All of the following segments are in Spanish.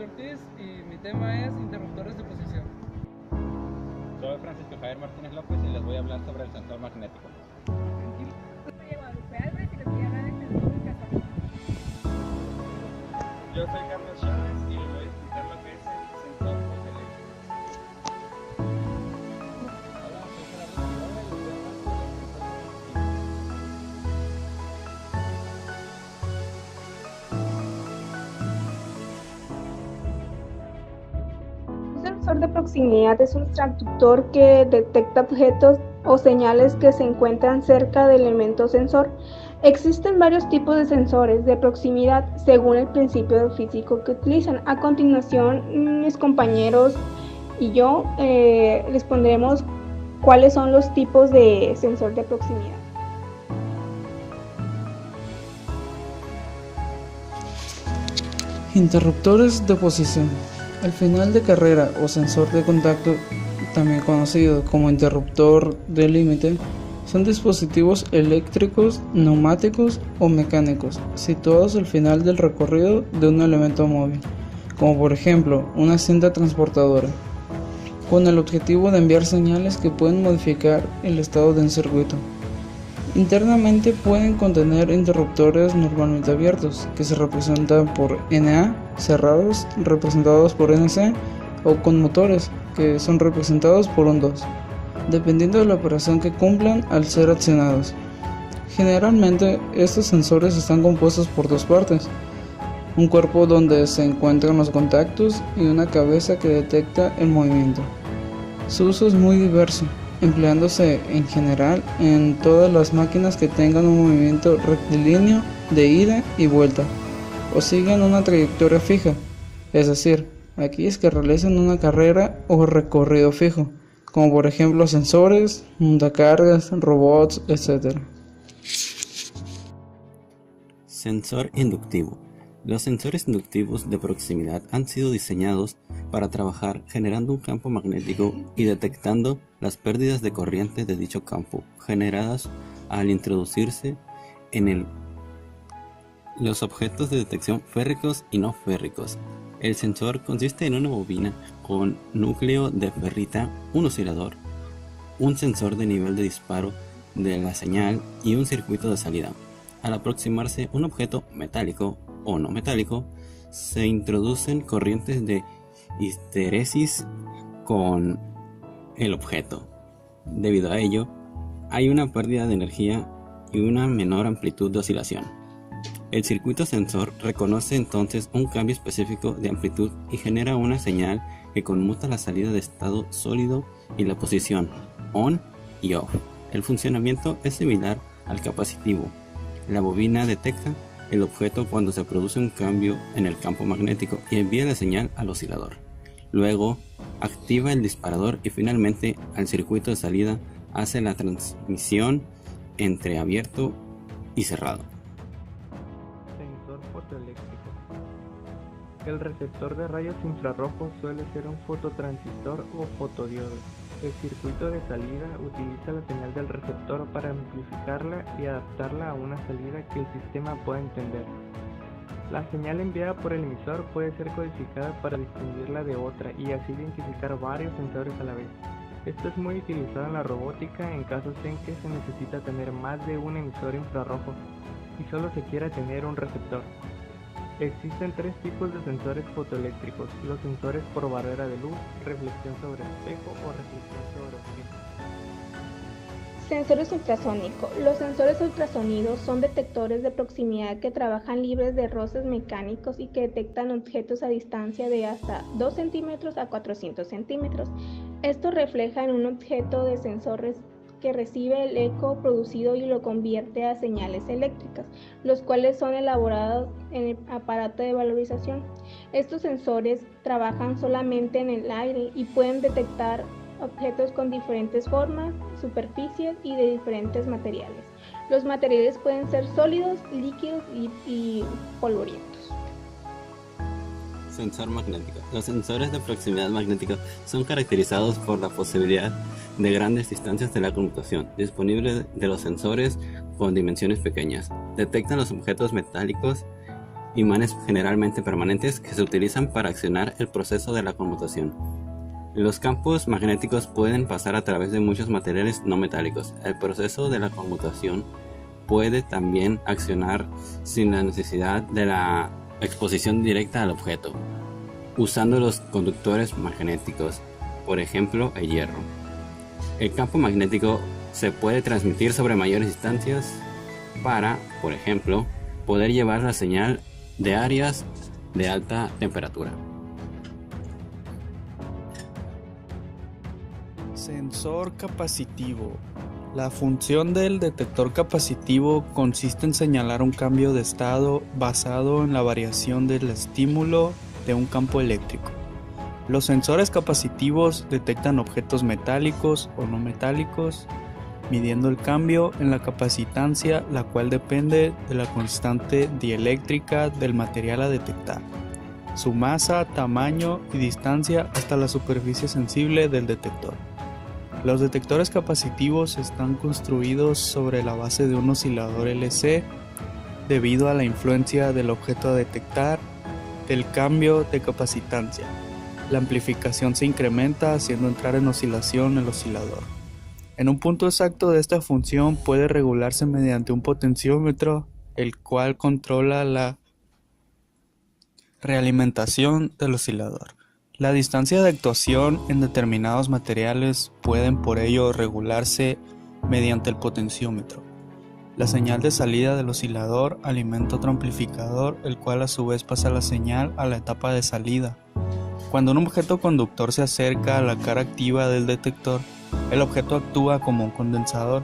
Ángel Ortiz y mi tema es interruptores de posición. Soy Francisco Javier Martínez López y les voy a hablar sobre el sensor magnético. Soy Guadalupe Álvarez y les voy a hablar del sensor ultrasónico. Yo soy Carlos Chávez y les voy a explicar lo que es el sensor fotoeléctrico. Hola, soy Gerardo Quiroga y les voy a hablar sobre el sensor de proximidad. Un sensor de proximidad es un transductor que detecta objetos o señales que se encuentran cerca del elemento sensor. Existen varios tipos de sensores de proximidad según el principio físico que utilizan. A continuación, mis compañeros y yo les pondremos cuáles son los tipos de sensor de proximidad. Interruptores de posición. El final de carrera o sensor de contacto, también conocido como interruptor de límite, son dispositivos eléctricos, neumáticos o mecánicos situados al final del recorrido de un elemento móvil, como por ejemplo una cinta transportadora, con el objetivo de enviar señales que pueden modificar el estado de un circuito. Internamente pueden contener interruptores normalmente abiertos, que se representan por NA, cerrados, representados por NC, o con motores, que son representados por un 2, dependiendo de la operación que cumplan al ser accionados. Generalmente, estos sensores están compuestos por dos partes: un cuerpo donde se encuentran los contactos y una cabeza que detecta el movimiento. Su uso es muy diverso, empleándose en general en todas las máquinas que tengan un movimiento rectilíneo de ida y vuelta o sigan una trayectoria fija, es decir, aquellas que realizan una carrera o recorrido fijo, como por ejemplo sensores, montacargas, robots, etc. Sensor inductivo. Los sensores inductivos de proximidad han sido diseñados para trabajar generando un campo magnético y detectando las pérdidas de corriente de dicho campo generadas al introducirse en los objetos de detección férricos y no férricos. El sensor consiste en una bobina con núcleo de ferrita, un oscilador, un sensor de nivel de disparo de la señal y un circuito de salida. Al aproximarse un objeto metálico o no metálico, se introducen corrientes de histeresis con el objeto. Debido a ello, hay una pérdida de energía y una menor amplitud de oscilación. El circuito sensor reconoce entonces un cambio específico de amplitud y genera una señal que conmuta la salida de estado sólido y la posición on y off. El funcionamiento es similar al capacitivo. La bobina detecta el objeto cuando se produce un cambio en el campo magnético y envía la señal al oscilador. Luego, activa el disparador y finalmente al circuito de salida hace la transmisión entre abierto y cerrado. Sensor fotoeléctrico. El receptor de rayos infrarrojos suele ser un fototransistor o fotodiodo. El circuito de salida utiliza la señal del receptor para amplificarla y adaptarla a una salida que el sistema pueda entender. La señal enviada por el emisor puede ser codificada para distinguirla de otra y así identificar varios sensores a la vez. Esto es muy utilizado en la robótica en casos en que se necesita tener más de un emisor infrarrojo y solo se quiera tener un receptor. Existen tres tipos de sensores fotoeléctricos: los sensores por barrera de luz, reflexión sobre espejo o reflexión sobre objeto. Sensores ultrasónicos. Los sensores ultrasonidos son detectores de proximidad que trabajan libres de roces mecánicos y que detectan objetos a distancia de hasta 2 centímetros a 400 centímetros. Esto refleja en un objeto de sensores que recibe el eco producido y lo convierte a señales eléctricas, los cuales son elaborados en el aparato de valorización. Estos sensores trabajan solamente en el aire y pueden detectar objetos con diferentes formas, superficies y de diferentes materiales. Los materiales pueden ser sólidos, líquidos y polvorientos. Sensor magnético. Los sensores de proximidad magnética son caracterizados por la posibilidad de grandes distancias de la conmutación disponible de los sensores con dimensiones pequeñas. Detectan los objetos metálicos imanes generalmente permanentes que se utilizan para accionar el proceso de la conmutación. Los campos magnéticos pueden pasar a través de muchos materiales no metálicos. El proceso de la conmutación puede también accionar sin la necesidad de la exposición directa al objeto, usando los conductores magnéticos, por ejemplo el hierro. El campo magnético se puede transmitir sobre mayores distancias para, por ejemplo, poder llevar la señal de áreas de alta temperatura. Sensor capacitivo. La función del detector capacitivo consiste en señalar un cambio de estado basado en la variación del estímulo de un campo eléctrico. Los sensores capacitivos detectan objetos metálicos o no metálicos, midiendo el cambio en la capacitancia, la cual depende de la constante dieléctrica del material a detectar, su masa, tamaño y distancia hasta la superficie sensible del detector. Los detectores capacitivos están construidos sobre la base de un oscilador LC debido a la influencia del objeto a detectar del cambio de capacitancia. La amplificación se incrementa haciendo entrar en oscilación el oscilador. En un punto exacto de esta función puede regularse mediante un potenciómetro, el cual controla la realimentación del oscilador. La distancia de actuación en determinados materiales pueden por ello regularse mediante el potenciómetro. La señal de salida del oscilador alimenta otro amplificador, el cual a su vez pasa la señal a la etapa de salida. Cuando un objeto conductor se acerca a la cara activa del detector, el objeto actúa como un condensador.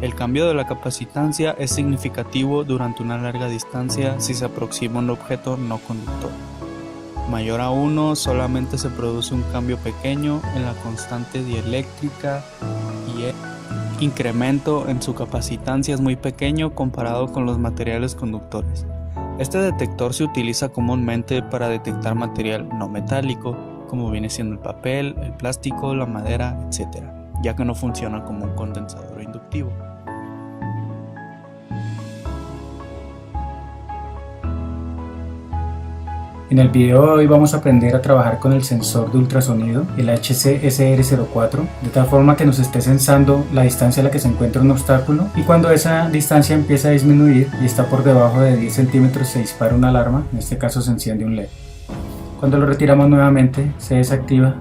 El cambio de la capacitancia es significativo durante una larga distancia si se aproxima un objeto no conductor. Mayor a 1, solamente se produce un cambio pequeño en la constante dieléctrica y el incremento en su capacitancia es muy pequeño comparado con los materiales conductores. Este detector se utiliza comúnmente para detectar material no metálico, como viene siendo el papel, el plástico, la madera, etc., ya que no funciona como un condensador inductivo. En el video de hoy vamos a aprender a trabajar con el sensor de ultrasonido, el HC-SR04, de tal forma que nos esté sensando la distancia a la que se encuentra un obstáculo, y cuando esa distancia empieza a disminuir y está por debajo de 10 centímetros se dispara una alarma, en este caso se enciende un LED. Cuando lo retiramos nuevamente se desactiva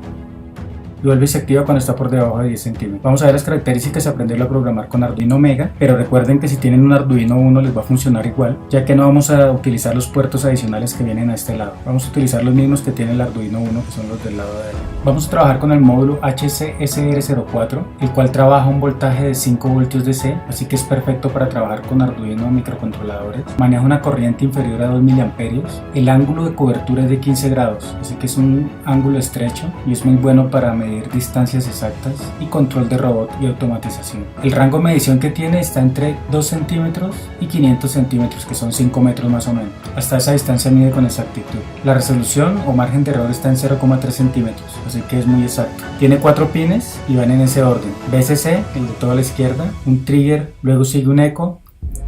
y vuelve y se activa cuando está por debajo de 10 centímetros. Vamos a ver las características y aprenderlo a programar con Arduino Mega, pero recuerden que si tienen un Arduino Uno les va a funcionar igual, ya que no vamos a utilizar los puertos adicionales que vienen a este lado. Vamos a utilizar los mismos que tiene el Arduino Uno, que son los del lado de allá. Vamos a trabajar con el módulo HC-SR04, el cual trabaja un voltaje de 5 voltios DC, así que es perfecto para trabajar con Arduino microcontroladores. Maneja una corriente inferior a 2 miliamperios. El ángulo de cobertura es de 15 grados, así que es un ángulo estrecho y es muy bueno para medir distancias exactas y control de robot y automatización. El rango de medición que tiene está entre 2 centímetros y 500 centímetros, que son 5 metros más o menos. Hasta esa distancia mide con exactitud. La resolución o margen de error está en 0,3 centímetros, así que es muy exacto. Tiene 4 pines y van en ese orden: VCC, el de toda la izquierda, un trigger, luego sigue un eco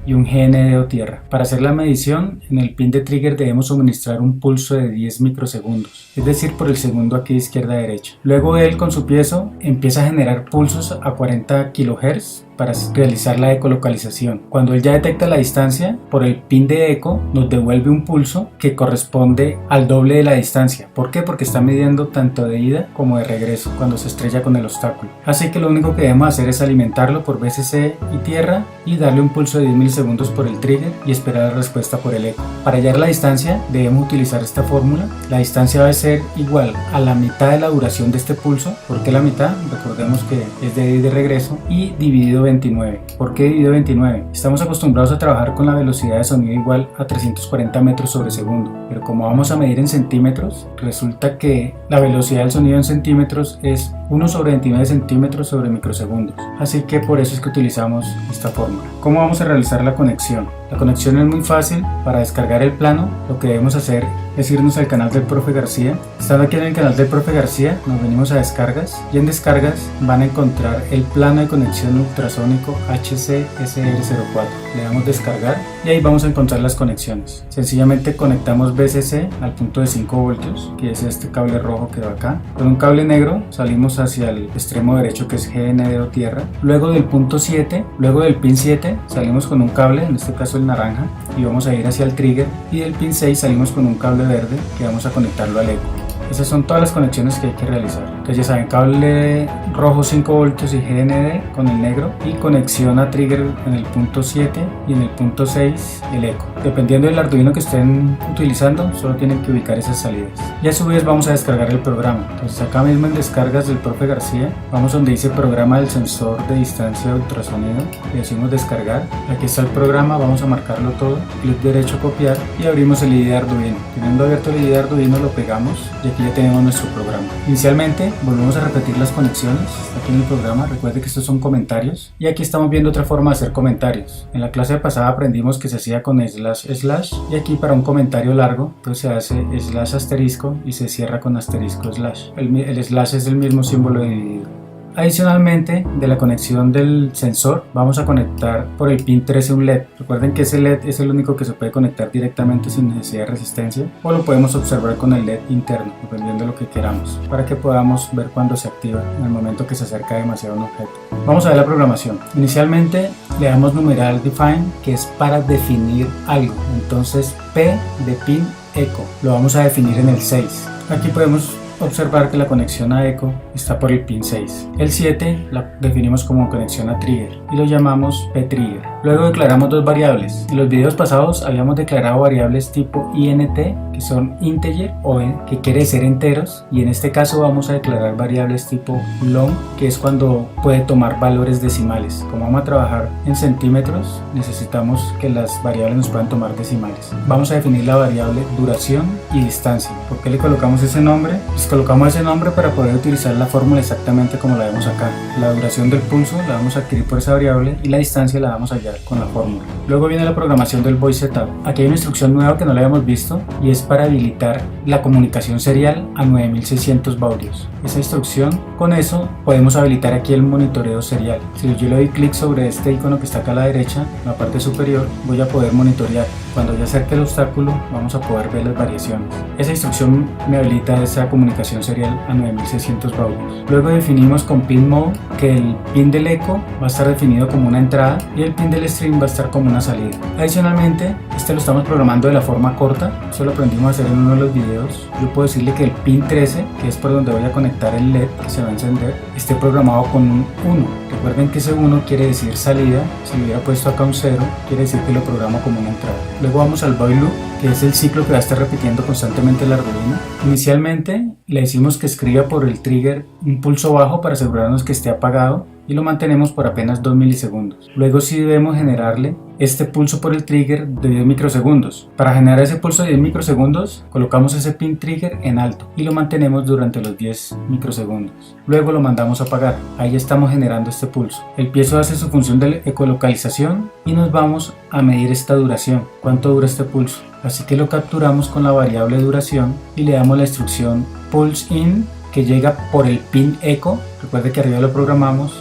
y un GND o tierra. Para hacer la medición, en el pin de trigger debemos suministrar un pulso de 10 microsegundos, es decir, por el segundo aquí de izquierda a derecha. Luego él, con su piezo, empieza a generar pulsos a 40 kHz para realizar la ecolocalización. Cuando él ya detecta la distancia, por el pin de eco nos devuelve un pulso que corresponde al doble de la distancia. ¿Por qué? Porque está midiendo tanto de ida como de regreso cuando se estrella con el obstáculo. Así que lo único que debemos hacer es alimentarlo por VCC y tierra y darle un pulso de 10 milisegundos por el trigger y esperar la respuesta por el eco. Para hallar la distancia debemos utilizar esta fórmula. La distancia va a ser igual a la mitad de la duración de este pulso. ¿Por qué la mitad? Recordemos que es de ida y de regreso, y dividido 29. ¿Por qué dividido 29? Estamos acostumbrados a trabajar con la velocidad de sonido igual a 340 metros sobre segundo, pero como vamos a medir en centímetros, resulta que la velocidad del sonido en centímetros es 1 sobre 29 centímetros sobre microsegundos. Así que por eso es que utilizamos esta fórmula. ¿Cómo vamos a realizar la conexión? La conexión es muy fácil. Para descargar el plano lo que debemos hacer es irnos al canal del Profe García. Estando aquí en el canal del Profe García nos venimos a descargas y en descargas van a encontrar el plano de conexión ultrasónico HC-SR04. Le damos descargar y ahí vamos a encontrar las conexiones. Sencillamente conectamos VCC al punto de 5 voltios, que es este cable rojo que va acá. Con un cable negro salimos hacia el extremo derecho, que es GND o tierra. Luego del punto 7, luego del pin 7 salimos con un cable, en este caso el naranja, y vamos a ir hacia el trigger, y del pin 6 salimos con un cable verde que vamos a conectarlo al eco. Esas son todas las conexiones que hay que realizar. Entonces ya saben, cable rojo 5 voltios y GND con el negro, y conexión a trigger en el punto 7 y en el punto 6 el eco. Dependiendo del Arduino que estén utilizando, solo tienen que ubicar esas salidas. Y a su vez vamos a descargar el programa. Entonces acá mismo en descargas del Profe García, vamos donde dice programa del sensor de distancia de ultrasonido, le decimos descargar. Aquí está el programa, vamos a marcarlo todo, clic derecho copiar y abrimos el IDE de Arduino. Teniendo abierto el IDE de Arduino lo pegamos y aquí ya tenemos nuestro programa. Inicialmente volvemos a repetir las conexiones. Aquí en el programa, recuerde que estos son comentarios, y aquí estamos viendo otra forma de hacer comentarios. En la clase pasada aprendimos que se hacía con slash, y aquí para un comentario largo pues se hace slash asterisco y se cierra con asterisco slash. El slash es el mismo símbolo de dividido. Adicionalmente, de la conexión del sensor vamos a conectar por el pin 13 un LED. Recuerden que ese LED es el único que se puede conectar directamente sin necesidad de resistencia, o lo podemos observar con el LED interno, dependiendo de lo que queramos, para que podamos ver cuando se activa en el momento que se acerca demasiado a un objeto. Vamos a ver la programación. Inicialmente le damos numeral define, que es para definir algo. Entonces P de pin eco lo vamos a definir en el 6. Aquí podemos observar que la conexión a eco está por el pin 6. El 7 la definimos como conexión a trigger y lo llamamos ptrigger. Luego declaramos dos variables. En los videos pasados habíamos declarado variables tipo int, que son integer o que quiere decir enteros, y en este caso vamos a declarar variables tipo long, que es cuando puede tomar valores decimales. Como vamos a trabajar en centímetros, necesitamos que las variables nos puedan tomar decimales. Vamos a definir la variable duración y distancia. ¿Por qué le colocamos ese nombre? Pues colocamos ese nombre para poder utilizar la fórmula exactamente como la vemos acá. La duración del pulso la vamos a adquirir por esa variable y la distancia la vamos a hallar con la fórmula. Luego viene la programación del voice setup. Aquí hay una instrucción nueva que no la habíamos visto y es para habilitar la comunicación serial a 9600 baudios. Esa instrucción, con eso podemos habilitar aquí el monitoreo serial. Si yo le doy clic sobre este icono que está acá a la derecha, en la parte superior, voy a poder monitorear. Cuando ya acerque el obstáculo vamos a poder ver las variaciones. Esa instrucción me habilita esa comunicación serial a 9600 baudios. Luego definimos con pin mode que el pin del eco va a estar definido como una entrada y el pin del stream va a estar como una salida. Adicionalmente, este lo estamos programando de la forma corta. Eso lo aprendimos a hacer en uno de los videos. Yo puedo decirle que el pin 13, que es por donde voy a conectar el LED que se va a encender, esté programado con un 1. Recuerden que ese 1 quiere decir salida. Si le hubiera puesto acá un 0, quiere decir que lo programo como una entrada. Luego vamos al while loop, que es el ciclo que va a estar repitiendo constantemente el Arduino. Inicialmente le decimos que escriba por el trigger un pulso bajo para asegurarnos que esté apagado, y lo mantenemos por apenas 2 milisegundos. Luego sí debemos generarle este pulso por el trigger de 10 microsegundos. Para generar ese pulso de 10 microsegundos colocamos ese pin trigger en alto y lo mantenemos durante los 10 microsegundos. Luego lo mandamos a apagar. Ahí estamos generando este pulso. El piezo hace su función de ecolocalización y nos vamos a medir esta duración. ¿Cuánto dura este pulso? Así que lo capturamos con la variable duración y le damos la instrucción pulse in, que llega por el pin eco. Recuerde que arriba lo programamos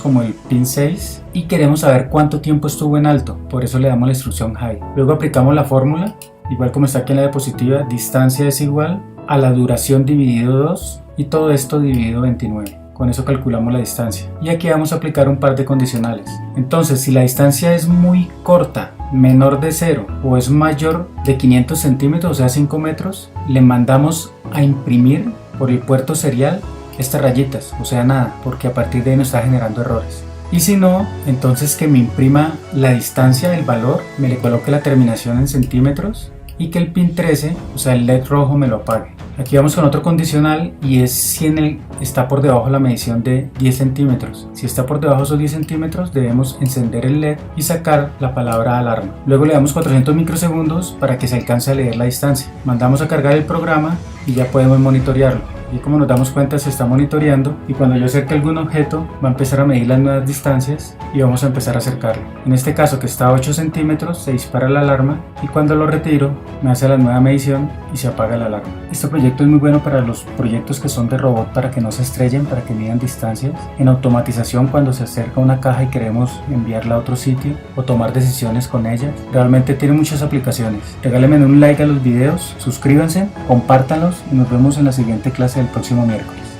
como el pin 6 y queremos saber cuánto tiempo estuvo en alto, por eso le damos la instrucción high. Luego aplicamos la fórmula, igual como está aquí en la diapositiva, distancia es igual a la duración dividido 2 y todo esto dividido 29. Con eso calculamos la distancia. Y aquí vamos a aplicar un par de condicionales. Entonces, si la distancia es muy corta, menor de 0 o es mayor de 500 centímetros, o sea 5 metros, le mandamos a imprimir por el puerto serial estas rayitas, o sea nada, porque a partir de ahí nos está generando errores. Y si no, entonces que me imprima la distancia del valor, me le coloque la terminación en centímetros y que el pin 13, o sea el LED rojo, me lo apague. Aquí vamos con otro condicional y es si está por debajo la medición de 10 centímetros. Si está por debajo de esos 10 centímetros debemos encender el LED y sacar la palabra alarma. Luego le damos 400 microsegundos para que se alcance a leer la distancia. Mandamos a cargar el programa y ya podemos monitorearlo. Y como nos damos cuenta se está monitoreando y cuando yo acerque algún objeto va a empezar a medir las nuevas distancias y vamos a empezar a acercarlo. En este caso que está a 8 centímetros se dispara la alarma y cuando lo retiro me hace la nueva medición y se apaga la alarma. Este proyecto es muy bueno para los proyectos que son de robot para que no se estrellen, para que midan distancias. En automatización cuando se acerca una caja y queremos enviarla a otro sitio o tomar decisiones con ella. Realmente tiene muchas aplicaciones. Regálenme un like a los videos, suscríbanse, compártanlos y nos vemos en la siguiente clase del próximo miércoles.